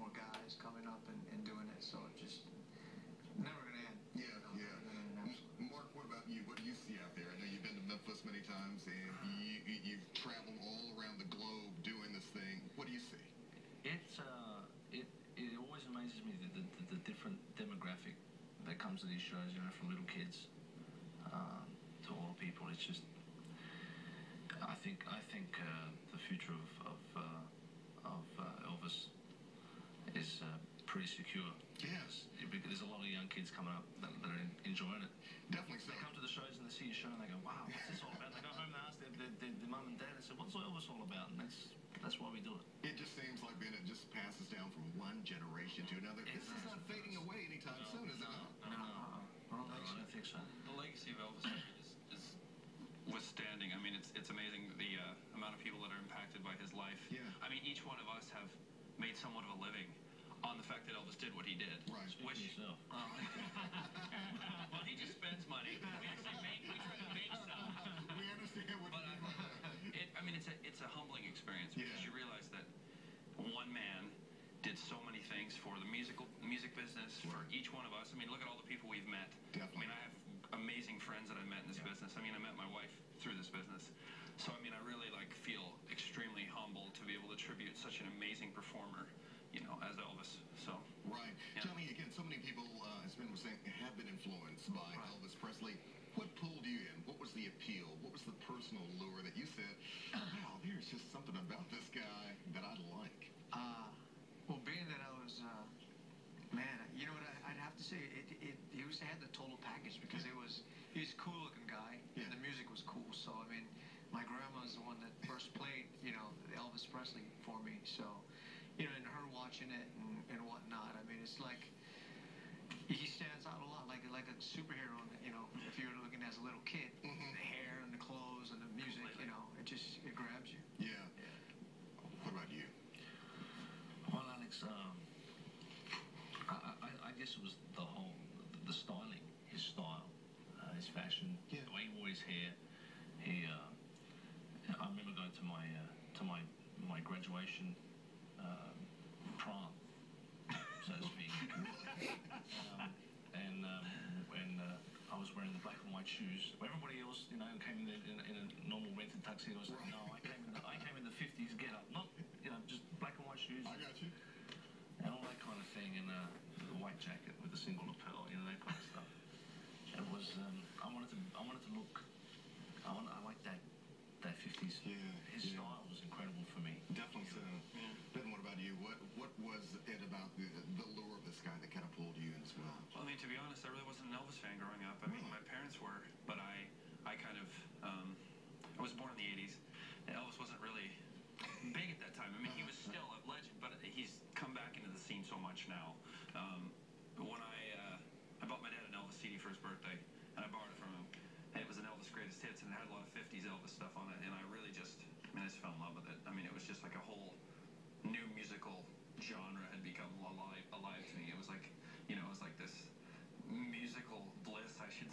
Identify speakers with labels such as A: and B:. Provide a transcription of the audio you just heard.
A: more guys coming up and doing it. So it's just never going to end.
B: Yeah, Mark, what about you? What do you see out there? I know you've been to Memphis many times, and you've traveled all around the globe doing this thing. What do you see?
C: It always amazes me the different demographic that comes to these shows. You know, from little kids to older people. It's just, I think the future of Elvis is pretty secure.
B: Yes.
C: Because there's a lot of young kids coming up that are enjoying it.
B: Definitely so.
C: They come to the shows and they see your show and they go, wow, what's this all about? They go home and ask their mum and dad and say, what's Elvis all about? And that's why we do it.
B: It just seems like, Ben, it just passes down from one generation to another. This is not fading away anytime soon, is it not?
C: No, I don't think so.
D: The legacy of Elvis is withstanding. I mean, it's amazing the amount of people that are impacted by his life.
B: Yeah.
D: I mean, each one of us have made somewhat of a living on the fact that Elvis did what he did.
B: Right.
D: Which, well, he just spends money. We actually we try to make some.
B: We understand what
D: but I mean, it's a humbling experience because you realize that one man did so many things for the music business, for each one of us. I mean, look at all the people we've met.
B: Definitely.
D: I mean, I have amazing friends that I met in this business. I mean, I met my wife through this business. So, I mean, I really, feel extremely humbled to be able to tribute such an amazing performer, you know, as Elvis. So.
B: Right.
D: Yeah.
B: Tell me again, so many people, as Ben was saying, have been influenced by Elvis Presley. What pulled you in? What was the appeal? What was the personal lure that you said, wow, there's just something about this guy that I like?
A: Well, being that I was, man, you know what, I'd have to say, he was had the total package because he was a cool looking guy and the music was cool. So, I mean, my grandma's the one that first played, you know, Elvis Presley for me. So, you know, and her watching it and whatnot, I mean, it's like, he stands out a lot, like a superhero, you know, if you're looking as a little kid, the hair and the clothes and the music, you know, it grabs you.
B: Yeah. What about you?
C: Well, Alex, I guess it was the styling, his style, his fashion, the way he wore his hair. I remember going to my graduation prom, so to speak, and I was wearing the black and white shoes. Everybody else, you know, came in a normal rented tuxedo. I was like, no, I came in the 50s get up, not, you know, just black and white shoes.
B: I got you.
C: And all that kind of thing, and the white jacket with a single lapel, you know, that kind of stuff. And it was, I wanted to look, I like that 50s.
B: Yeah.
C: His style was incredible for me.
B: Definitely so.
D: Yeah.
B: Ben, what about you? What was it about the lure of this guy that kind of pulled you in as well?
D: Well, I mean, to be honest, I really wasn't an Elvis fan growing up. I mean, my parents were, but I kind of, I was born in the 80s, and Elvis wasn't really big at that time. I mean, he was still a legend, but he's come back into the scene so much now. When I bought my dad an Elvis CD for his birthday, and I borrowed it from him, and it was an Elvis Greatest Hits, and it had a lot of 50s Elvis stuff on it, and I just fell in love with it. I mean, it was just like a whole new musical genre had become alive to me. It was like, you know, it was like this musical bliss, I should